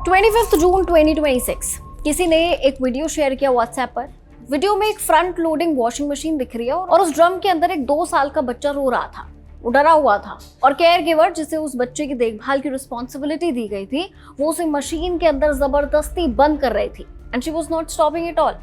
25 जून 2026 किसी ने एक वीडियो शेयर किया व्हाट्सएप पर। वीडियो में एक फ्रंट लोडिंग वॉशिंग मशीन दिख रही है और उस ड्रम के अंदर एक 2 साल का बच्चा रो रहा था। वो डरा हुआ था और केयर गिवर जिसे उस बच्चे की देखभाल की रिस्पॉन्सिबिलिटी दी गई थी वो उसे मशीन के अंदर जबरदस्ती बंद कर रही थी and she was not stopping it all.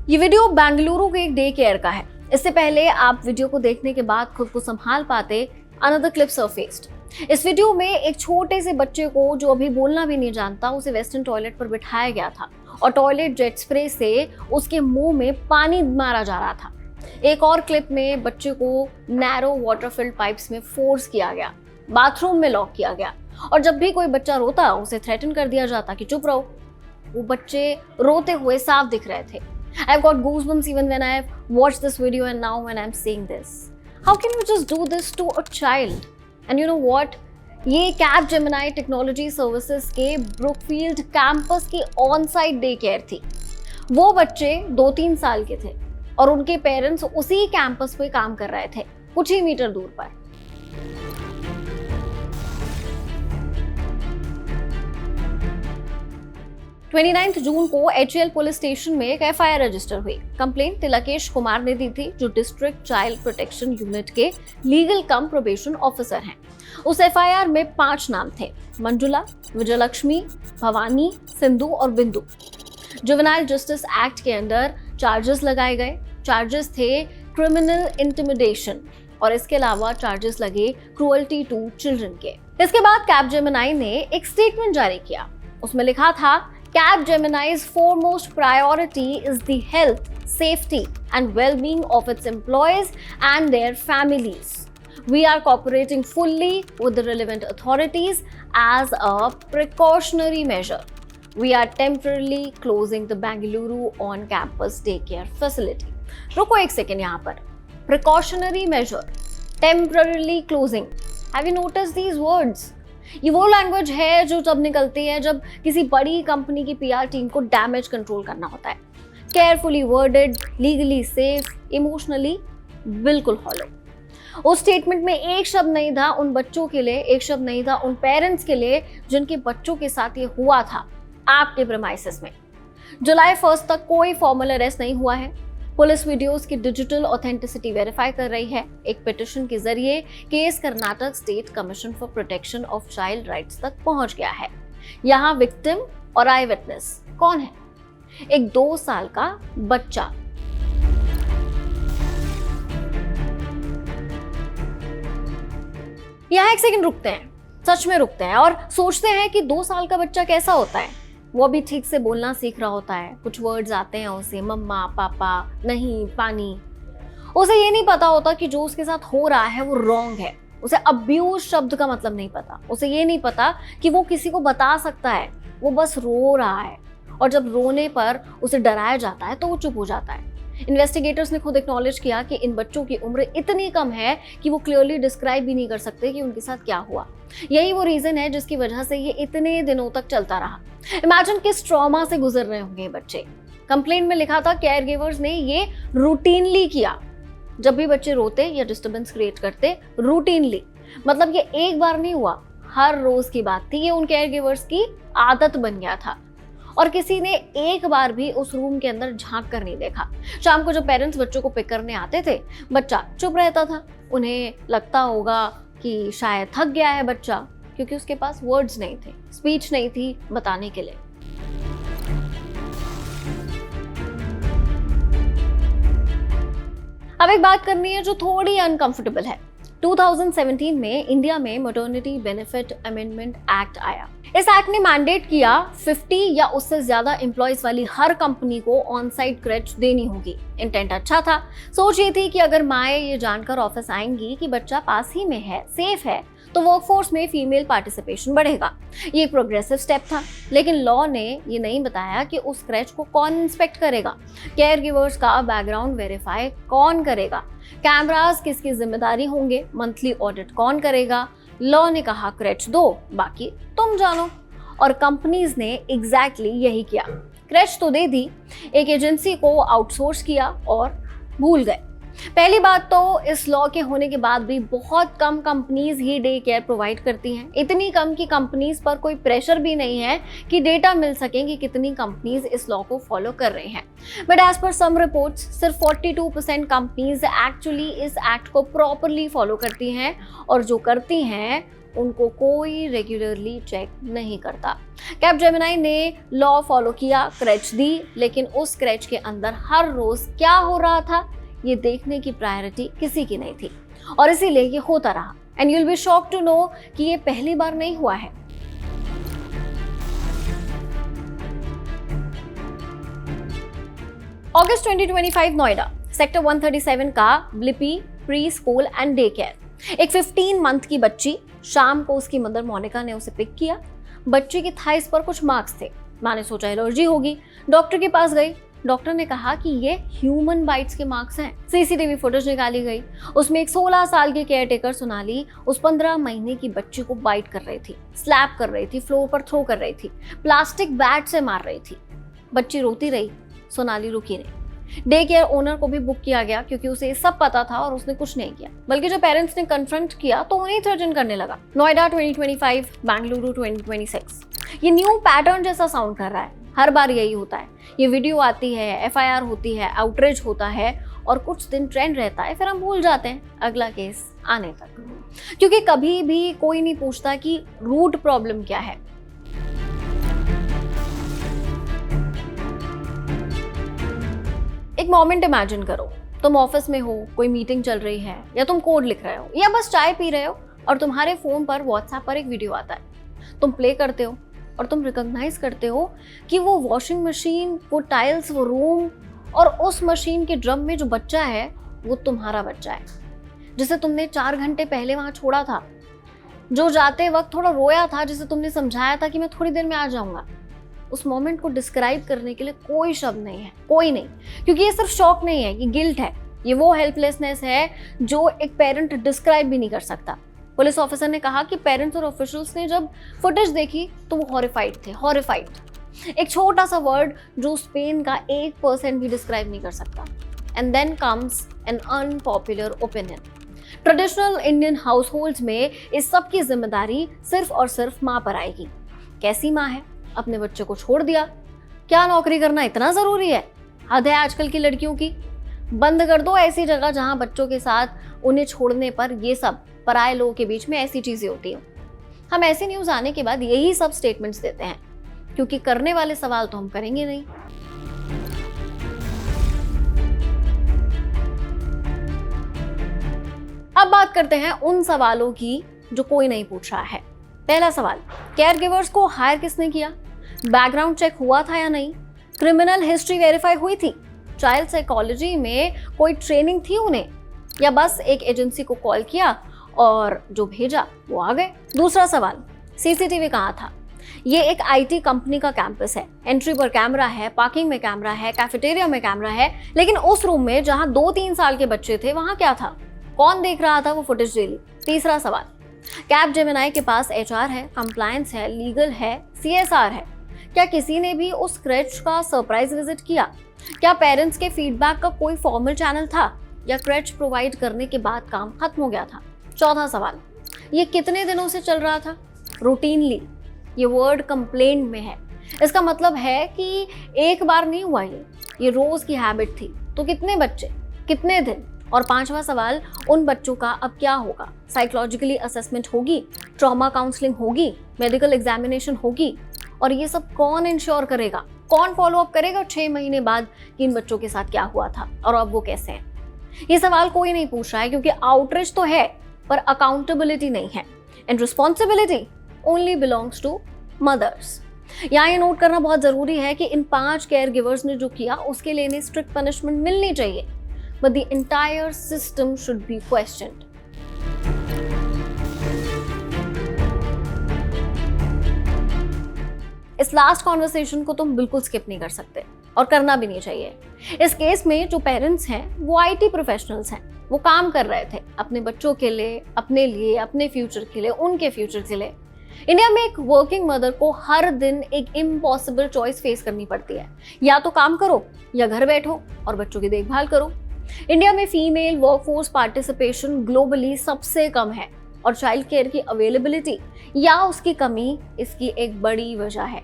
ये वीडियो बेंगलुरु के एक डे केयर का है। इससे पहले आप वीडियो को देखने के बाद खुद को संभाल पाते, अनदर क्लिप सरफेस्ड। इस वीडियो में एक छोटे से बच्चे को जो अभी बोलना भी नहीं जानता उसे वेस्टर्न टॉयलेट पर बिठाया गया था और टॉयलेट जेट स्प्रे से उसके मुंह में पानी मारा जा रहा था। एक और क्लिप में बच्चे को नैरो वाटर फिल्ड पाइप्स में फोर्स किया गया, बाथरूम में लॉक किया गया और जब भी कोई बच्चा रोता उसे थ्रेटन कर दिया जाता कि चुप रहो। वो बच्चे रोते हुए साफ दिख रहे थे। I've got goosebumps even when I've watched this video and now when I'm seeing this. How can you just do this to a child? And you know what? ये Capgemini Technology Services के Brookfield campus की on-site day care थी। वो बच्चे 2-3 साल के थे और उनके पेरेंट्स उसी कैंपस पे काम कर रहे थे, कुछ ही मीटर दूर पर। जून को HAL पुलिस स्टेशन में एक FIR रजिस्टर हुई। कंप्लेंट तिलकेश कुमार ने दी थी, जो डिस्ट्रिक्ट चाइल्ड प्रोटेक्शन यूनिट के लीगल कम प्रोबेशन ऑफिसर हैं। उस FIR में 5 नाम थे: मंजुला, विजयलक्ष्मी, भवानी, सिंधु और बिंदु। जुवेनाइल जस्टिस एक्ट के अंदर चार्जेस लगाए गए। चार्जेस थे क्रिमिनल इंटिमिडेशन और इसके अलावा चार्जेस लगे क्रूअल्टी टू चिल्ड्रन के। इसके बाद कैपजेमिनी ने एक स्टेटमेंट जारी किया। उसमें लिखा था, Capgemini's foremost priority is the health, safety and well-being of its employees and their families. We are cooperating fully with the relevant authorities as a precautionary measure. We are temporarily closing the Bengaluru on-campus daycare facility. रुको एक second यहाँ पर। Precautionary measure, temporarily closing. Have you noticed these words? ये वो language है जो तब निकलती है जब किसी बड़ी कंपनी की PR टीम को डैमेज कंट्रोल करना होता है। Carefully worded, legally safe, emotionally बिल्कुल हॉलो। उस स्टेटमेंट में एक शब्द नहीं था उन बच्चों के लिए, एक शब्द नहीं था उन पेरेंट्स के लिए जिनके बच्चों के साथ ये हुआ था आपके प्रेमाइसेस में। जुलाई 1 तक कोई फॉर्मल अरेस्ट नहीं हुआ है। पुलिस वीडियोस की डिजिटल ऑथेंटिसिटी वेरीफाई कर रही है। एक पिटीशन के जरिए case Karnataka state commission for protection of child rights तक पहुंच गया है। यहाँ विक्टिम और आई विटनेस कौन है? एक 2 साल का बच्चा। यहाँ एक सेकंड रुकते हैं, सच में रुकते हैं और सोचते हैं कि 2 साल का बच्चा कैसा होता है। वो भी ठीक से बोलना सीख रहा होता है, कुछ वर्ड्स आते हैं उसे, मम्मा, पापा, नहीं, पानी। उसे ये नहीं पता होता कि जो उसके साथ हो रहा है वो रॉन्ग है। उसे अब्यूज शब्द का मतलब नहीं पता। उसे ये नहीं पता कि वो किसी को बता सकता है। वो बस रो रहा है और जब रोने पर उसे डराया जाता है तो वो चुप हो जाता है। इन्वेस्टिगेटर्स ने खुद एक्नॉलेज किया कि इन बच्चों की उम्र इतनी कम है कि वो क्लियरली डिस्क्राइब भी नहीं कर सकते कि उनके साथ क्या हुआ। यही वो रीजन है जिसकी वजह से ये इतने दिनों तक चलता रहा। इमेजिन किस ट्रॉमा से गुजर रहे होंगे ये बच्चे। कंप्लेंट में लिखा था केयर गिवर्स ने ये रूटीनली किया। जब भी बच्चे रोते या डिस्टर्बेंस क्रिएट करते, रूटीनली, मतलब ये एक बार नहीं हुआ, हर रोज की बात थी। ये उन केयर गिवर्स की आदत बन गया था और किसी ने एक बार भी उस रूम के अंदर झांक कर नहीं देखा। शाम को जब पेरेंट्स बच्चों को पिक करने आते थे, बच्चा चुप रहता था। उन्हें लगता होगा कि शायद थक गया है बच्चा, क्योंकि उसके पास वर्ड्स नहीं थे, स्पीच नहीं थी बताने के लिए। अब एक बात करनी है जो थोड़ी अनकंफर्टेबल है। 2017 में इंडिया में मैटरनिटी बेनिफिट अमेंडमेंट एक्ट आया। इस एक्ट ने मैंडेट किया 50 या उससे ज्यादा एम्प्लॉइज वाली हर कंपनी को ऑन साइट क्रेच देनी होगी। इंटेंट अच्छा था। सोच ये थी कि अगर माएँ ये जानकर ऑफिस आएंगी कि बच्चा पास ही में है, सेफ है, तो वर्कफोर्स में फीमेल पार्टिसिपेशन बढ़ेगा। ये एक प्रोग्रेसिव स्टेप था, लेकिन लॉ ने ये नहीं बताया कि उस क्रैच को कौन इंस्पेक्ट करेगा, केयर गिवर्स का बैकग्राउंड वेरीफाई कौन करेगा, कैमरास किसकी जिम्मेदारी होंगे, मंथली ऑडिट कौन करेगा। लॉ ने कहा क्रैच दो, बाकी तुम जानो। और कंपनीज ने एग्जैक्टली यही किया। क्रैच तो दे दी, एक एजेंसी को आउटसोर्स किया और भूल गए। पहली बात तो इस लॉ के होने के बाद भी बहुत कम कंपनीज ही डे केयर प्रोवाइड करती हैं। इतनी कम की कंपनीज पर कोई प्रेशर भी नहीं है कि डेटा मिल सके कि कितनी कंपनीज इस लॉ को फॉलो कर रही हैं। But as per some reports सिर्फ 42% कंपनीज एक्चुअली इस एक्ट को प्रॉपरली फॉलो करती हैं, और जो करती हैं उनको कोई रेगुलरली चेक नहीं करता। कैपजेमिनी ने लॉ फॉलो किया, क्रैच दी, लेकिन उस क्रैच के अंदर हर रोज क्या हो रहा था ये देखने की प्रायोरिटी किसी की नहीं थी, और इसीलिए ये होता रहा। And you will be shocked to know कि ये पहली बार नहीं हुआ है। अगस्त 2025 नोएडा सेक्टर 137 का Blippi pre school and day care. एक 15 मंथ की बच्ची, शाम को उसकी मदर मोनिका ने उसे पिक किया। बच्ची की थाइस पर कुछ मार्क्स थे। माँ ने सोचा एलर्जी होगी, डॉक्टर के पास गई। डॉक्टर ने कहा कि ये ह्यूमन बाइट्स के मार्क्स हैं। सीसीटीवी फुटेज निकाली गई, उसमें एक 16 साल की केयरटेकर सोनाली उस 15 महीने की बच्ची को बाइट कर रही थी, स्लैप कर रही थी, फ्लोर पर थ्रो कर रही थी, प्लास्टिक बैट से मार रही थी। बच्ची रोती रही, सोनाली रुकी नहीं। डे केयर ओनर को भी बुक किया गया क्योंकि उसे सब पता था और उसने कुछ नहीं किया, बल्कि जब पेरेंट्स ने कन्फ्रंट किया तो उन्हें थ्रेटन करने लगा। नोएडा 2025, बेंगलुरु 2026। ये न्यू पैटर्न जैसा साउंड कर रहा है। हर बार यही होता है, ये वीडियो आती है, एफआईआर होती है, आउटरीच होता है, और कुछ दिन ट्रेंड रहता है, फिर हम भूल जाते हैं अगला केस आने तक, क्योंकि कभी भी कोई नहीं पूछता कि रूट प्रॉब्लम क्या है। एक मोमेंट इमेजिन करो, तुम ऑफिस में हो, कोई मीटिंग चल रही है, या तुम कोड लिख रहे हो, या बस चाय पी रहे हो, और तुम्हारे फोन पर व्हाट्सएप पर एक वीडियो आता है। तुम प्ले करते हो और तुम रिकॉग्नाइज करते हो कि वो वॉशिंग मशीन, वो टाइल्स, वो रूम, और उस मशीन के ड्रम में जो बच्चा है वो तुम्हारा बच्चा है, जिसे तुमने 4 घंटे पहले वहां छोड़ा था, जो जाते वक्त थोड़ा रोया था, जिसे तुमने समझाया था कि मैं थोड़ी देर में आ जाऊंगा। उस मोमेंट को डिस्क्राइब करने के लिए कोई शब्द नहीं है, कोई नहीं, क्योंकि ये सिर्फ शॉक नहीं है, ये गिल्ट है, ये वो हेल्पलेसनेस है जो एक पेरेंट डिस्क्राइब भी नहीं कर सकता। पुलिस ऑफिसर ने कहा कि पेरेंट्स और ऑफिशियल्स ने जब फुटेज देखी तो वो हॉरिफाइड थे, हॉरिफाइड। एक छोटा सा वर्ड जो उस पेन का 1% भी डिस्क्राइब नहीं कर सकता। And then comes an unpopular opinion. Traditional Indian households में इस सब की जिम्मेदारी सिर्फ और सिर्फ माँ पर आएगी। कैसी माँ है, अपने बच्चे को छोड़ दिया, क्या नौकरी करना इतना जरूरी है? हद है आजकल की लड़कियों की। बंद कर दो ऐसी जगह जहां बच्चों के साथ उन्हें छोड़ने पर ये सब पराये लोगों के बीच में ऐसी चीजें होती हैं। हम ऐसी न्यूज आने के बाद यही सब स्टेटमेंट्स देते हैं, क्योंकि करने वाले सवाल तो हम करेंगे नहीं। अब बात करते हैं उन सवालों की जो कोई नहीं पूछ रहा है। पहला सवाल, केयर गिवर्स को हायर किसने किया? बैकग्राउंड चेक हुआ था या नहीं? क्रिमिनल हिस्ट्री वेरीफाई हुई थी? चाइल्ड साइकोलॉजी में कोई ट्रेनिंग थी उन्हें, या बस एक एजेंसी को कॉल किया और जो भेजा वो आ गए? दूसरा सवाल, सीसीटीवी कहाँ था? ये एक आईटी कंपनी का कैंपस है, एंट्री पर कैमरा है, पार्किंग में कैमरा है, कैफेटेरिया में कैमरा है, लेकिन उस रूम में जहां 2-3 साल के बच्चे थे वहां क्या था? कौन देख रहा था वो फुटेज डेली? तीसरा सवाल, कैपजेमिनी के पास एचआर है, कंप्लायंस है, लीगल है, सीएसआर है, क्या किसी ने भी उस क्रैच का सरप्राइज विजिट किया? क्या पेरेंट्स के फीडबैक का कोई फॉर्मल चैनल था, या क्रैच प्रोवाइड करने के बाद काम खत्म हो गया था? चौथा सवाल, ये कितने दिनों से चल रहा था? रूटीनली। ये वर्ड कंप्लेंट में है, इसका मतलब है कि एक बार नहीं हुआ, ये रोज की हैबिट थी। तो कितने बच्चे, कितने दिन? और पांचवा सवाल, उन बच्चों का अब क्या होगा? साइकोलॉजिकली असेसमेंट होगी, ट्रॉमा काउंसलिंग होगी, मेडिकल एग्जामिनेशन होगी, और ये सब कौन इंश्योर करेगा, कौन फॉलो अप करेगा 6 महीने बाद कि इन बच्चों के साथ क्या हुआ था और अब वो कैसे हैं? ये सवाल कोई नहीं पूछ रहा है, क्योंकि आउटरीच तो है पर अकाउंटेबिलिटी नहीं है, and responsibility only belongs to mothers. यहाँ ये नोट करना बहुत जरूरी है कि इन 5 केयर गिवर्स ने जो किया उसके लिए इन्हें स्ट्रिक्ट पनिशमेंट मिलनी चाहिए, but the entire system should be questioned. इस लास्ट कॉन्वर्सेशन को तुम बिल्कुल स्किप नहीं कर सकते, और करना भी नहीं चाहिए। इस केस में जो पेरेंट्स हैं वो आईटी प्रोफेशनल्स हैं, वो काम कर रहे थे अपने बच्चों के लिए, अपने लिए, अपने फ्यूचर के लिए, उनके फ्यूचर के लिए। इंडिया में एक वर्किंग मदर को हर दिन एक इम्पॉसिबल चॉइस फेस करनी पड़ती है, या तो काम करो या घर बैठो और बच्चों की देखभाल करो। इंडिया में फीमेल वर्कफोर्स पार्टिसिपेशन ग्लोबली सबसे कम है और चाइल्ड केयर की अवेलेबिलिटी या उसकी कमी इसकी एक बड़ी वजह है।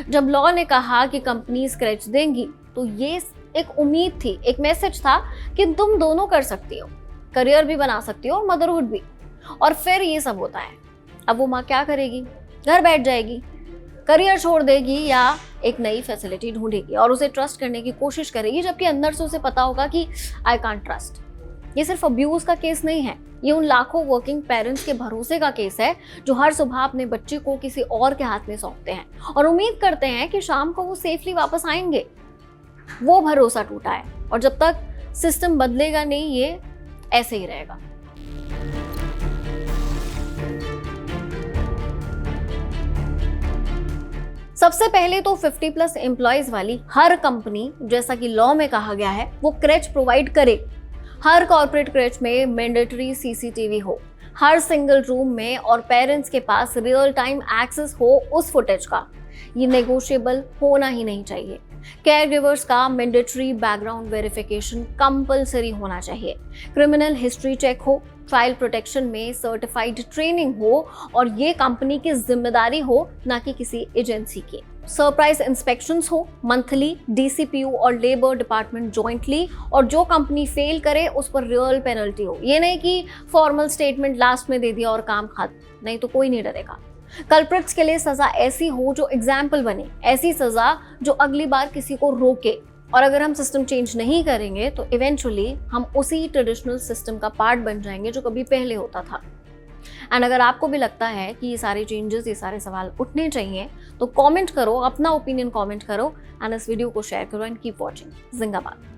जब लॉ ने कहा कि कंपनी स्क्रैच देंगी तो ये एक उम्मीद थी, एक मैसेज था कि तुम दोनों कर सकती हो, करियर भी बना सकती हो और मदरहुड भी। और फिर ये सब होता है। अब वो माँ क्या करेगी? घर बैठ जाएगी, करियर छोड़ देगी या एक नई फैसिलिटी ढूंढेगी और उसे ट्रस्ट करने की कोशिश करेगी, जबकि अंदर से उसे पता होगा कि आई कांट ट्रस्ट। ये सिर्फ अब्यूज का केस नहीं है, ये उन लाखों वर्किंग पेरेंट्स के भरोसे का केस है जो हर सुबह अपने बच्चे को किसी और के हाथ में सौंपते हैं और उम्मीद करते हैं कि शाम को वो सेफली वापस आएंगे। वो भरोसा टूटा है और जब तक सिस्टम बदलेगा नहीं, ये ऐसे ही रहेगा। सबसे पहले तो 50+ एम्प्लॉयज वाली हर कंपनी, जैसा कि लॉ में कहा गया है, वो क्रेच प्रोवाइड करे। हर कॉर्पोरेट क्रेच में मैंडेटरी सीसीटीवी हो, हर सिंगल रूम में, और पेरेंट्स के पास रियल टाइम एक्सेस हो उस फुटेज का। ये नेगोशिएबल होना ही नहीं चाहिए। केयर गिवर्स का मैंडेटरी बैकग्राउंड वेरिफिकेशन कंपलसरी होना चाहिए। क्रिमिनल हिस्ट्री चेक हो, चाइल्ड प्रोटेक्शन में सर्टिफाइड ट्रेनिंग हो और ये कंपनी की जिम्मेदारी हो, ना कि किसी एजेंसी की। सरप्राइज इंस्पेक्शंस हो मंथली, डीसीपीयू और लेबर डिपार्टमेंट जॉइंटली, और जो कंपनी फेल करे उस पर रियल पेनल्टी हो। ये नहीं कि फॉर्मल स्टेटमेंट लास्ट में दे दिया और काम खत्म, नहीं तो कोई नहीं डरेगा। कल्प्रिट्स के लिए सजा ऐसी हो जो एग्जाम्पल बने, ऐसी सजा जो अगली बार किसी को रोके। और अगर हम सिस्टम चेंज नहीं करेंगे तो इवेंचुअली हम उसी ट्रेडिशनल सिस्टम का पार्ट बन जाएंगे जो कभी पहले होता था। एंड अगर आपको भी लगता है कि ये सारे चेंजेस, ये सारे सवाल उठने चाहिए, तो कमेंट करो, अपना ओपिनियन कमेंट करो एंड इस वीडियो को शेयर करो एंड कीप वॉचिंग। जिंदाबाद।